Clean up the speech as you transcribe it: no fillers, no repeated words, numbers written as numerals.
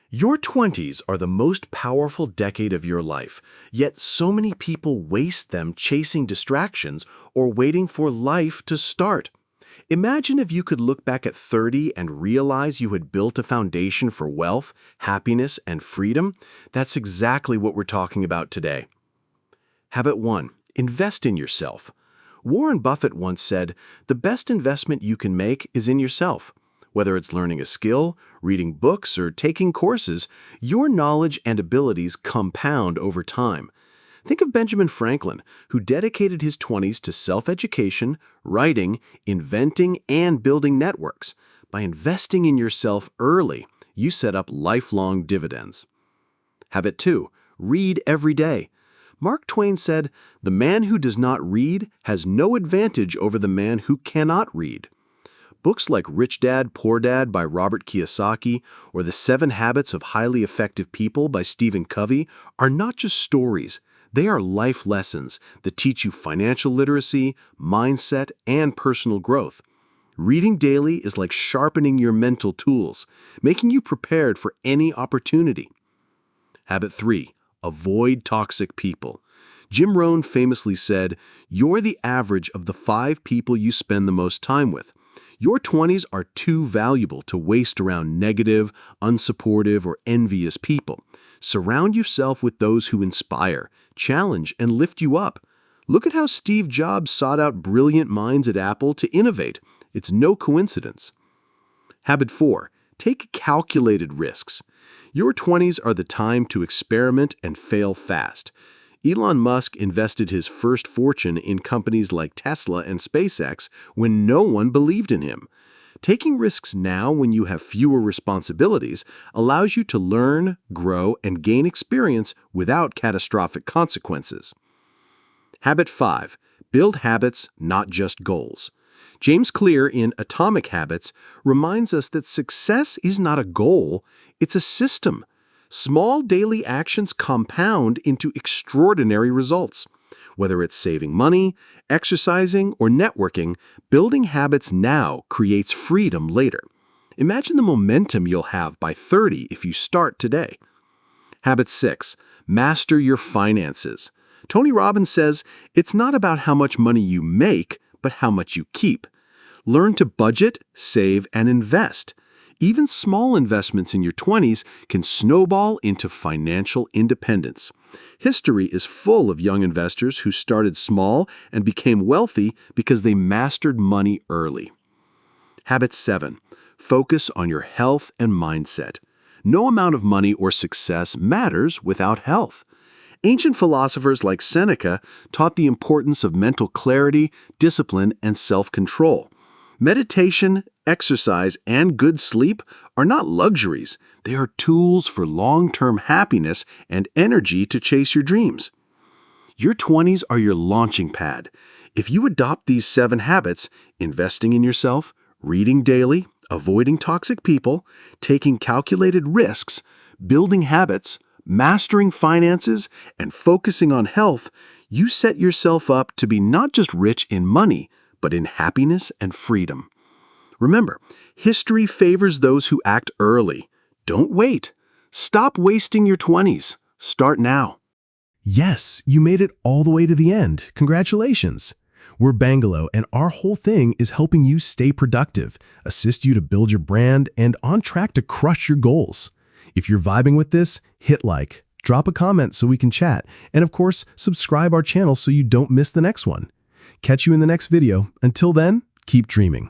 Your 20s are the most powerful decade of your life, yet so many people waste them chasing distractions or waiting for life to start. Imagine if you could look back at 30 and realize you had built a foundation for wealth, happiness, and freedom. That's exactly what we're talking about today. Habit 1. Invest in yourself. Warren Buffett once said, "The best investment you can make is in yourself." Whether it's learning a skill, reading books, or taking courses, your knowledge and abilities compound over time. Think of Benjamin Franklin, who dedicated his 20s to self-education, writing, inventing, and building networks. By investing in yourself early, you set up lifelong dividends. Habit 2. Read every day. Mark Twain said, "The man who does not read has no advantage over the man who cannot read." Books like Rich Dad, Poor Dad by Robert Kiyosaki or The 7 Habits of Highly Effective People by Stephen Covey are not just stories. They are life lessons that teach you financial literacy, mindset, and personal growth. Reading daily is like sharpening your mental tools, making you prepared for any opportunity. Habit 3. Avoid toxic people. Jim Rohn famously said, "You're the average of the 5 people you spend the most time with." Your 20s are too valuable to waste around negative, unsupportive, or envious people. Surround yourself with those who inspire, challenge, and lift you up. Look at how Steve Jobs sought out brilliant minds at Apple to innovate. It's no coincidence. Habit 4. Take calculated risks. Your 20s are the time to experiment and fail fast. Elon Musk invested his first fortune in companies like Tesla and SpaceX when no one believed in him. Taking risks now when you have fewer responsibilities allows you to learn, grow, and gain experience without catastrophic consequences. Habit 5. Build habits, not just goals. James Clear in Atomic Habits reminds us that success is not a goal, it's a system. Small daily actions compound into extraordinary results. Whether it's saving money, exercising, or networking, building habits now creates freedom later. Imagine the momentum you'll have by 30 if you start today. Habit 6. Master your finances. Tony Robbins says, "It's not about how much money you make, but how much you keep." Learn to budget, save, and invest. Even small investments in your 20s can snowball into financial independence. History is full of young investors who started small and became wealthy because they mastered money early. Habit 7. Focus on your health and mindset. No amount of money or success matters without health. Ancient philosophers like Seneca taught the importance of mental clarity, discipline, and self-control. Meditation, exercise, and good sleep are not luxuries. They are tools for long-term happiness and energy to chase your dreams. Your 20s are your launching pad. If you adopt these 7 habits, investing in yourself, reading daily, avoiding toxic people, taking calculated risks, building habits, mastering finances, and focusing on health, you set yourself up to be not just rich in money, but in happiness and freedom. Remember, history favors those who act early. Don't wait. Stop wasting your 20s. Start now. Yes, you made it all the way to the end. Congratulations. We're Bangalo, and our whole thing is helping you stay productive, assist you to build your brand, and on track to crush your goals. If you're vibing with this, hit like, drop a comment so we can chat, and of course, subscribe our channel so you don't miss the next one. Catch you in the next video. Until then, keep dreaming.